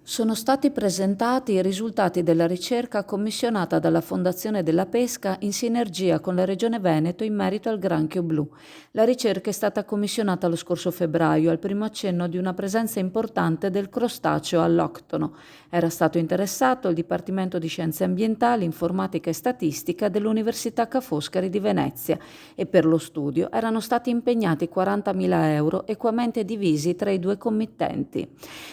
Sono stati presentati i risultati della ricerca commissionata dalla Fondazione della Pesca in sinergia con la Regione Veneto in merito al granchio blu. La ricerca è stata commissionata lo scorso febbraio, al primo accenno di una presenza importante del crostaceo alloctono. Era stato interessato il Dipartimento di Scienze Ambientali, Informatica e Statistica dell'Università Ca' Foscari di Venezia e per lo studio erano stati impegnati 40.000 euro equamente divisi tra i due committenti.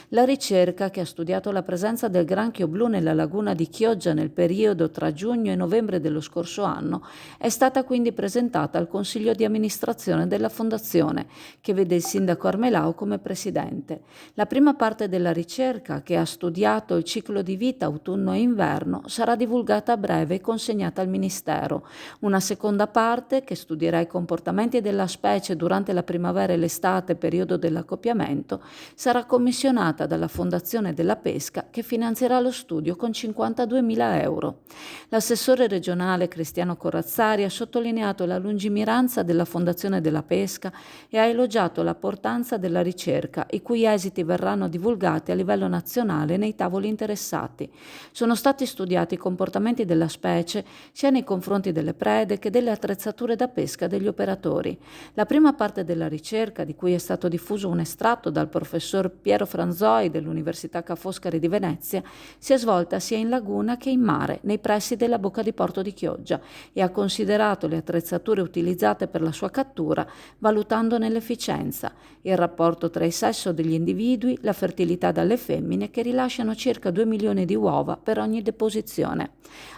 La ricerca, che ha studiato la presenza del granchio blu nella laguna di Chioggia nel periodo tra giugno e novembre dello scorso anno, è stata quindi presentata al Consiglio di amministrazione della Fondazione, che vede il sindaco Armelao come presidente. La prima parte della ricerca, che ha studiato il ciclo di vita autunno e inverno, sarà divulgata a breve e consegnata al Ministero. Una seconda parte, che studierà i comportamenti della specie durante la primavera e l'estate, periodo dell'accoppiamento, sarà commissionata dalla Fondazione della Pesca, che finanzierà lo studio con 52.000 euro. L'assessore regionale Cristiano Corazzari ha sottolineato la lungimiranza della Fondazione della Pesca e ha elogiato l'importanza della ricerca, i cui esiti verranno divulgati a livello nazionale nei tavoli interessati. Sono stati studiati i comportamenti della specie sia nei confronti delle prede che delle attrezzature da pesca degli operatori. La prima parte della ricerca, di cui è stato diffuso un estratto dal professor Piero Franzoi dell'Università Ca' Foscari di Venezia, si è svolta sia in laguna che in mare, nei pressi della bocca di porto di Chioggia, e ha considerato le attrezzature utilizzate per la sua cattura, valutandone l'efficienza, il rapporto tra il sesso degli individui, la fertilità dalle femmine, che rilasciano circa 2 milioni di uova per ogni deposizione.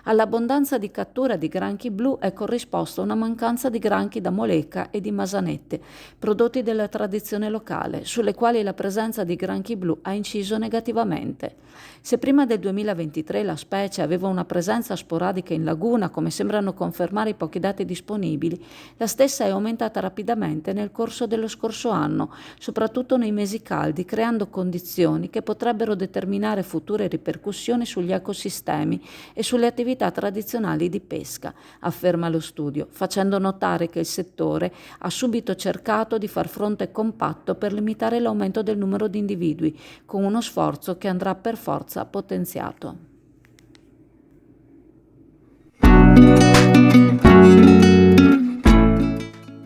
All'abbondanza di cattura di granchi blu è corrisposta una mancanza di granchi da moleca e di masanette, prodotti della tradizione locale, sulle quali la presenza di granchi blu ha inciso negativamente. Se prima del 2023 la specie aveva una presenza sporadica in laguna, come sembrano confermare i pochi dati disponibili, la stessa è aumentata rapidamente nel corso dello scorso anno, soprattutto nei mesi caldi, creando condizioni che potrebbero determinare future ripercussioni sugli ecosistemi e sulle attività tradizionali di pesca, afferma lo studio, facendo notare che il settore ha subito cercato di far fronte compatto per limitare l'aumento del numero di individui, con uno sforzo che andrà per forza potenziato.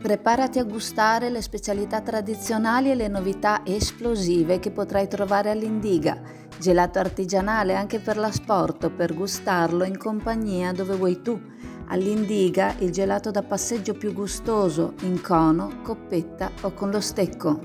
Preparati a gustare le specialità tradizionali e le novità esplosive che potrai trovare all'Indiga. Gelato artigianale anche per l'asporto, per gustarlo in compagnia dove vuoi tu. All'Indiga il gelato da passeggio più gustoso, in cono, coppetta o con lo stecco.